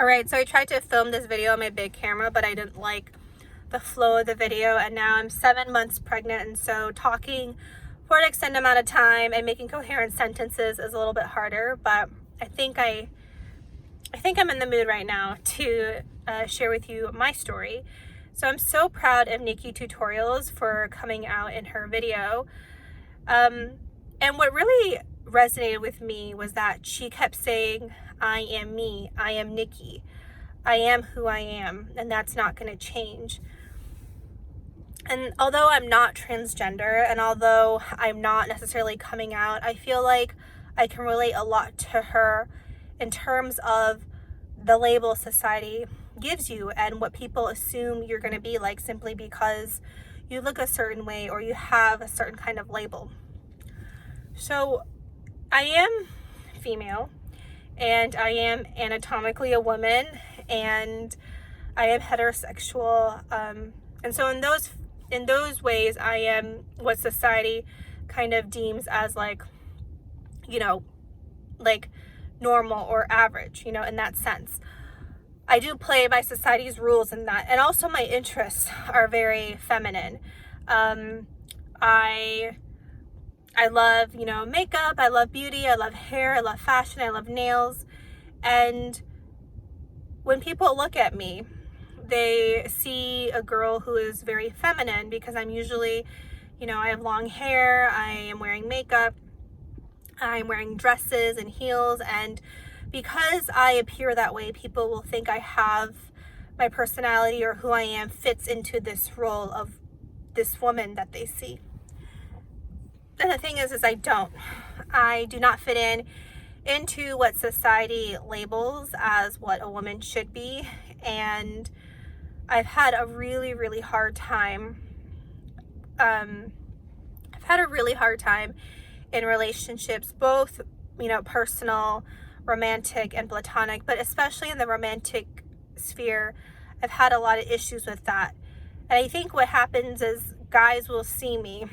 Alright, so I tried to film this video on my big camera, but I didn't like the flow of the video, and now I'm 7 months pregnant, and so talking for an extended amount of time and making coherent sentences is a little bit harder, but I think I'm in the mood right now to share with you my story. So I'm so proud of NikkiTutorial's for coming out in her video. And what really resonated with me was that she kept saying, I am me, I am Nikki, I am who I am, and that's not going to change. And although I'm not transgender, and although I'm not necessarily coming out, I feel like I can relate a lot to her in terms of the label society gives you and what people assume you're going to be like simply because you look a certain way or you have a certain kind of label. So I am female, and I am anatomically a woman, and I am heterosexual, and so in those ways I am what society kind of deems as like normal or average, in that sense. I do play by society's rules in that, and also my interests are very feminine. I love, makeup, I love beauty, I love hair, I love fashion, I love nails. And when people look at me, they see a girl who is very feminine because I'm usually, I have long hair, I am wearing makeup, I'm wearing dresses and heels. And because I appear that way, people will think I have my personality or who I am fits into this role of this woman that they see. And the thing is I don't. I do not fit into what society labels as what a woman should be. And I've had a really, really hard time. In relationships, both, personal, romantic, and platonic, but especially in the romantic sphere, I've had a lot of issues with that. And I think what happens is guys will see me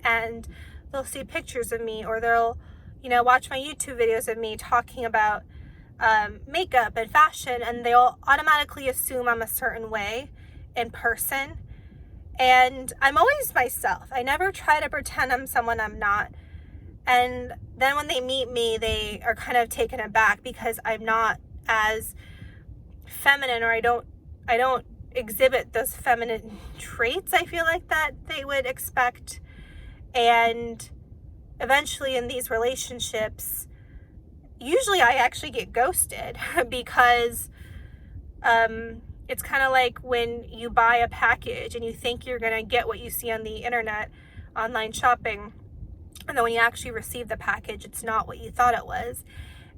and they'll see pictures of me, or they'll, watch my YouTube videos of me talking about makeup and fashion, and they'll automatically assume I'm a certain way in person. And I'm always myself. I never try to pretend I'm someone I'm not. And then when they meet me, they are kind of taken aback because I'm not as feminine, or I don't exhibit those feminine traits, I feel like, that they would expect. And eventually in these relationships, usually I actually get ghosted because it's kind of like when you buy a package and you think you're going to get what you see on the internet, online shopping, and then when you actually receive the package, it's not what you thought it was.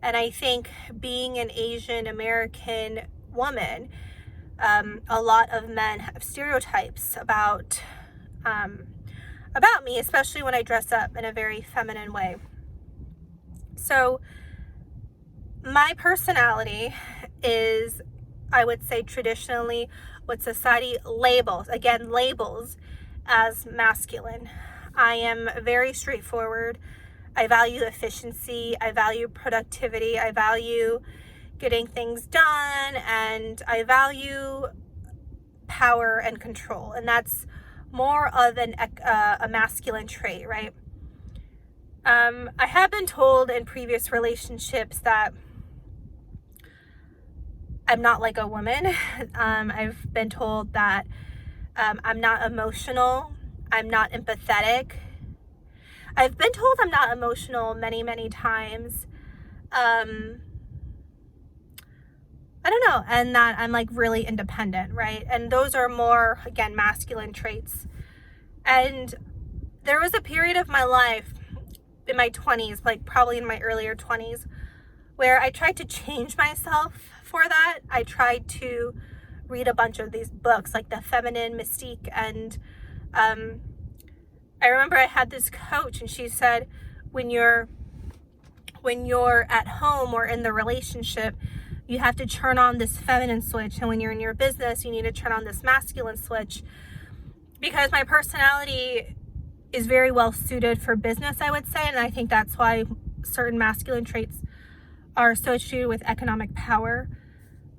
And I think being an Asian American woman, a lot of men have stereotypes about me, especially when I dress up in a very feminine way. So my personality is, I would say, traditionally what society labels as masculine. I am very straightforward. I value efficiency. I value productivity. I value getting things done, and I value power and control. And that's more of a masculine trait, right? I have been told in previous relationships that I'm not like a woman. I've been told that I'm not emotional. I'm not empathetic. I've been told I'm not emotional many, many times. I don't know, and that I'm like really independent, right? And those are more, again, masculine traits. And there was a period of my life in my 20s, like probably in my earlier 20s, where I tried to change myself for that. I tried to read a bunch of these books like The Feminine Mystique, and I remember I had this coach, and she said, when you're at home or in the relationship, you have to turn on this feminine switch, and when you're in your business, you need to turn on this masculine switch, because my personality is very well suited for business, I would say, and I think that's why certain masculine traits are associated with economic power.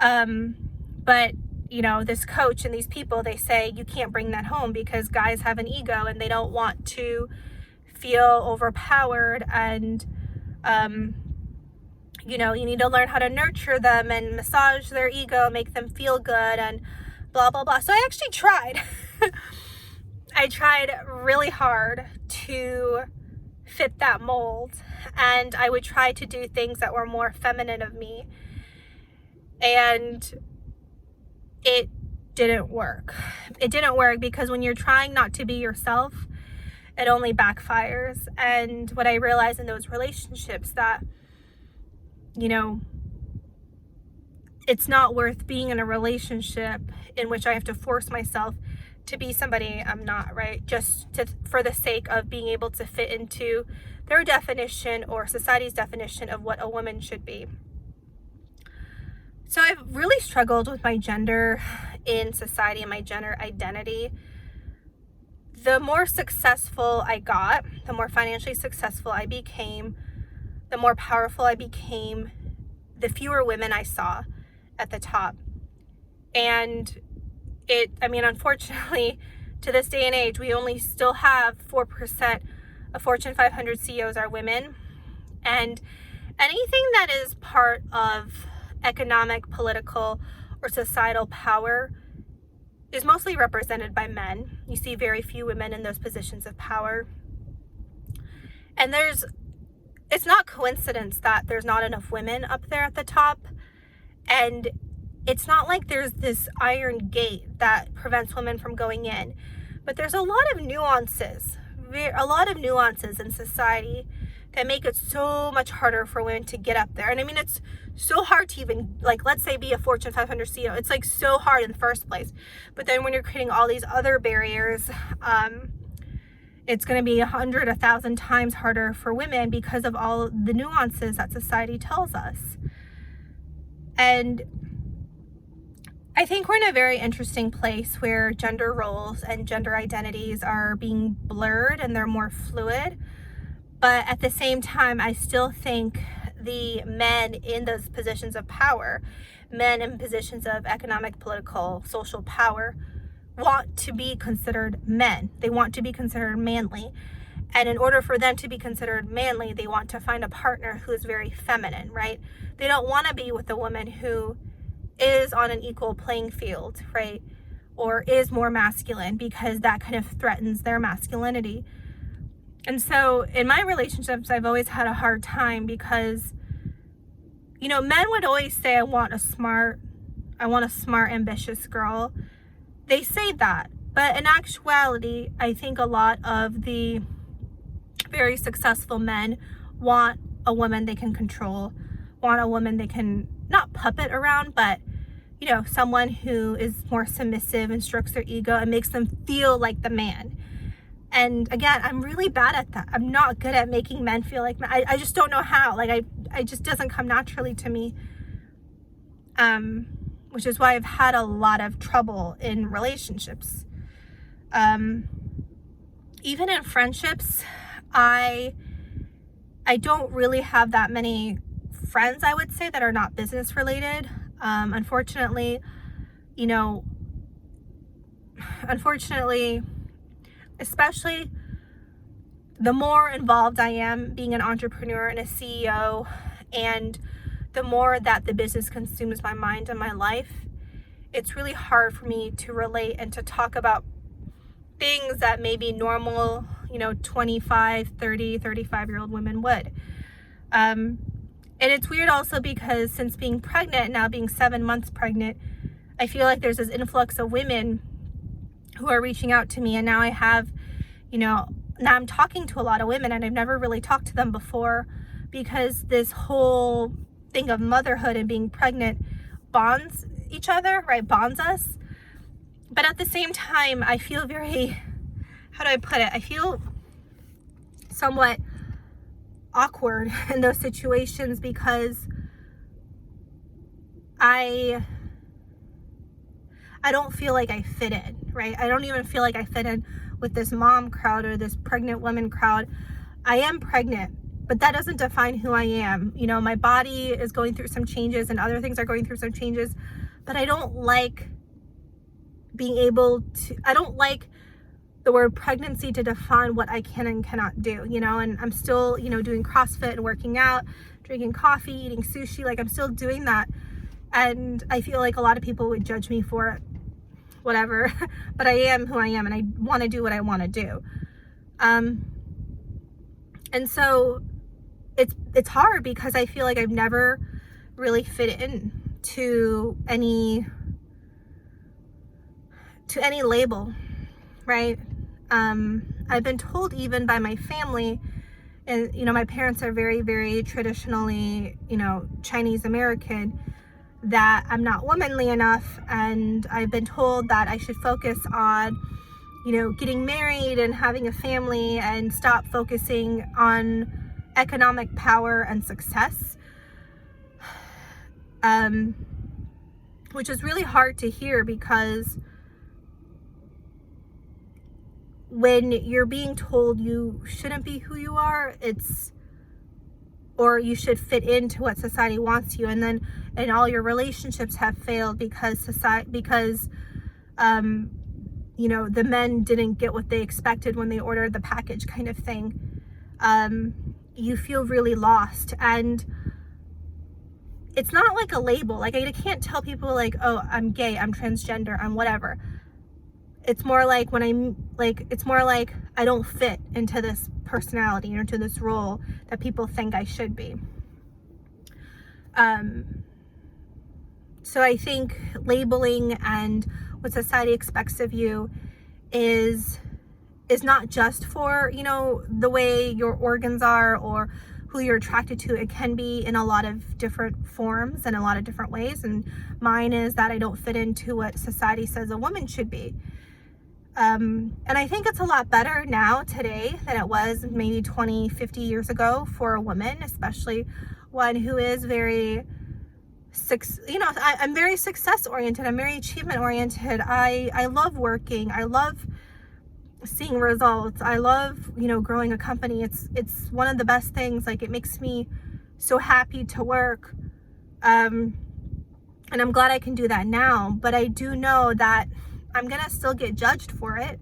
But, you know, this coach and these people, they say you can't bring that home because guys have an ego and they don't want to feel overpowered, and, you know, you need to learn how to nurture them and massage their ego, make them feel good, and blah, blah, blah. So I actually tried. I tried really hard to fit that mold, and I would try to do things that were more feminine of me, and it didn't work. It didn't work because when you're trying not to be yourself, it only backfires. And what I realized in those relationships, that, you know, it's not worth being in a relationship in which I have to force myself to be somebody I'm not, right? For the sake of being able to fit into their definition or society's definition of what a woman should be. So I've really struggled with my gender in society and my gender identity. The more successful I got, the more financially successful I became, the more powerful I became, the fewer women I saw at the top. And unfortunately, to this day and age, we only still have 4% of Fortune 500 CEOs are women. And anything that is part of economic, political, or societal power is mostly represented by men. You see very few women in those positions of power. And it's not coincidence that there's not enough women up there at the top. And it's not like there's this iron gate that prevents women from going in, but there's a lot of nuances in society that make it so much harder for women to get up there. And I mean, it's so hard to even, like, let's say be a Fortune 500 CEO. It's like so hard in the first place. But then when you're creating all these other barriers, it's going to be 100, 1,000 times harder for women because of all the nuances that society tells us. And I think we're in a very interesting place where gender roles and gender identities are being blurred and they're more fluid. But at the same time, I still think the men in those positions of power, men in positions of economic, political, social power, want to be considered men. They want to be considered manly. And in order for them to be considered manly, they want to find a partner who is very feminine, right? They don't want to be with a woman who is on an equal playing field, right? Or is more masculine, because that kind of threatens their masculinity. And so in my relationships, I've always had a hard time because, you know, men would always say, I want a smart, ambitious girl. They say that. But in actuality, I think a lot of the very successful men want a woman they can control, want a woman they can not puppet around, but, you know, someone who is more submissive and strokes their ego and makes them feel like the man. And again, I'm really bad at that. I'm not good at making men feel like men. I just don't know how. Like, I just doesn't come naturally to me. Which is why I've had a lot of trouble in relationships. Even in friendships, I don't really have that many friends, I would say, that are not business related. Unfortunately, especially the more involved I am being an entrepreneur and a CEO, and the more that the business consumes my mind and my life, it's really hard for me to relate and to talk about things that maybe normal, 25, 30, 35-year-old women would. And it's weird also because since being pregnant, now being 7 months pregnant, I feel like there's this influx of women who are reaching out to me, and now I have, now I'm talking to a lot of women, and I've never really talked to them before, because this whole thing of motherhood and being pregnant bonds each other, right? Bonds us. But at the same time, I feel very, how do I put it? I feel somewhat awkward in those situations because I don't feel like I fit in, right? I don't even feel like I fit in with this mom crowd or this pregnant woman crowd. I am pregnant, but that doesn't define who I am. You know, my body is going through some changes and other things are going through some changes, but I don't like I don't like the word pregnancy to define what I can and cannot do, you know, and I'm still, you know, doing CrossFit and working out, drinking coffee, eating sushi, like I'm still doing that. And I feel like a lot of people would judge me for it, whatever, but I am who I am and I want to do what I want to do. And so it's hard because I feel like I've never really fit in to any label, right? I've been told even by my family, and you know, my parents are very, very traditionally, you know, Chinese American, that I'm not womanly enough, and I've been told that I should focus on, you know, getting married and having a family and stop focusing on economic power and success, which is really hard to hear because when you're being told you shouldn't be who you are, or you should fit into what society wants you, and all your relationships have failed because you know, the men didn't get what they expected when they ordered the package, kind of thing. You feel really lost, and it's not like a label. Like I can't tell people like, oh, I'm gay, I'm transgender, I'm whatever. It's more like it's more like I don't fit into this personality or into this role that people think I should be. So I think labeling and what society expects of you is not just for, you know, the way your organs are or who you're attracted to. It can be in a lot of different forms and a lot of different ways. And mine is that I don't fit into what society says a woman should be. And I think it's a lot better now today than it was maybe 20, 50 years ago for a woman, especially one who is very, you know, I'm very success oriented. I'm very achievement oriented. I love working. I love seeing results. I love, you know, growing a company. It's one of the best things. Like it makes me so happy to work. And I'm glad I can do that now, but I do know that I'm gonna still get judged for it.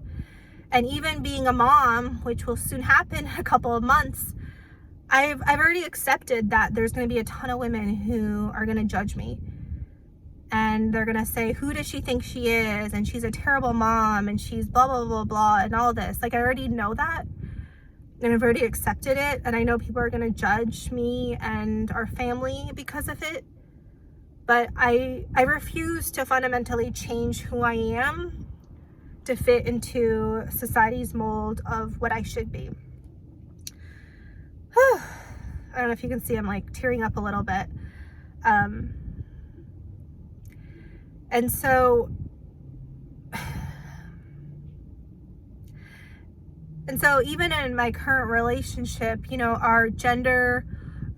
And even being a mom, which will soon happen in a couple of months, I've already accepted that there's gonna be a ton of women who are gonna judge me. And they're gonna say, who does she think she is? And she's a terrible mom, and she's blah, blah, blah, blah, and all this. Like I already know that, and I've already accepted it. And I know people are gonna judge me and our family because of it. But I refuse to fundamentally change who I am to fit into society's mold of what I should be. I don't know if you can see I'm like tearing up a little bit. And so even in my current relationship, you know, our gender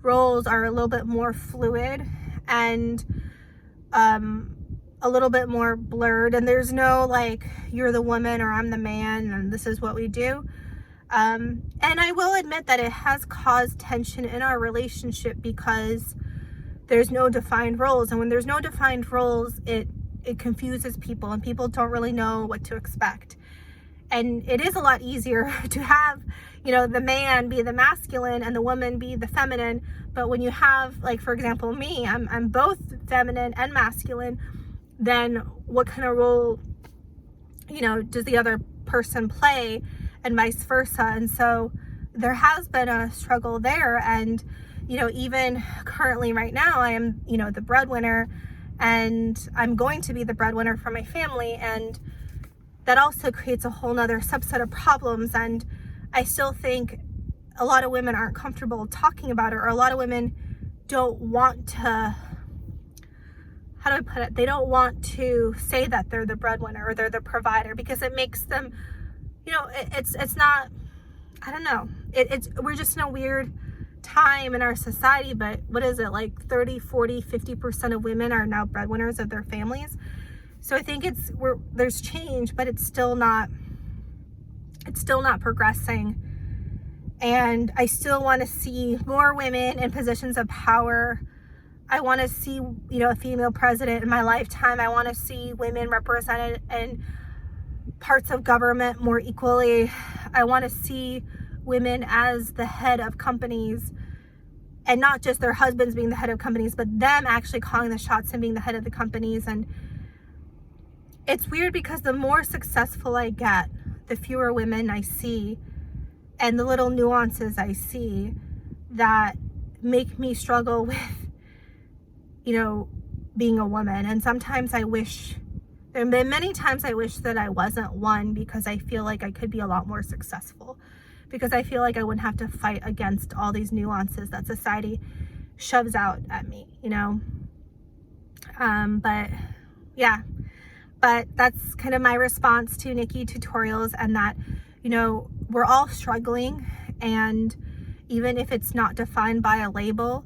roles are a little bit more fluid and a little bit more blurred, and there's no like you're the woman or I'm the man and this is what we do. And I will admit that it has caused tension in our relationship because there's no defined roles, and when there's no defined roles, it confuses people and people don't really know what to expect. And it is a lot easier to have, you know, the man be the masculine and the woman be the feminine. But when you have, like, for example, me, I'm both feminine and masculine, then what kind of role, you know, does the other person play, and vice versa? And so there has been a struggle there. And, you know, even currently right now, I am, you know, the breadwinner, and I'm going to be the breadwinner for my family. And that also creates a whole nother subset of problems. And I still think a lot of women aren't comfortable talking about it, or a lot of women don't want to, how do I put it? They don't want to say that they're the breadwinner or they're the provider, because it makes them, you know, it's not, I don't know. We're just in a weird time in our society, but what is it, like 30, 40, 50% of women are now breadwinners of their families. So I think there's change, but it's still not progressing. And I still want to see more women in positions of power. I want to see, a female president in my lifetime. I want to see women represented in parts of government more equally. I want to see women as the head of companies, and not just their husbands being the head of companies, but them actually calling the shots and being the head of the companies. And it's weird because the more successful I get, the fewer women I see, and the little nuances I see that make me struggle with, being a woman. And sometimes I wish, there have been many times I wish that I wasn't one, because I feel like I could be a lot more successful, because I feel like I wouldn't have to fight against all these nuances that society shoves out at me, but yeah, but that's kind of my response to NikkiTutorial's, and that, we're all struggling, and even if it's not defined by a label,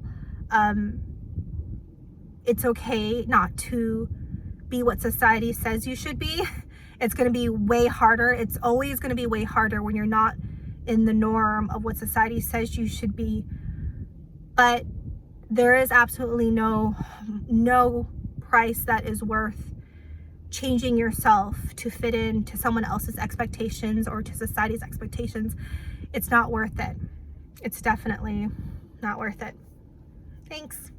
it's okay not to be what society says you should be. It's going to be way harder. It's always going to be way harder when you're not in the norm of what society says you should be. But there is absolutely no price that is worth changing yourself to fit in to someone else's expectations or to society's expectations. It's not worth it. It's definitely not worth it. Thanks.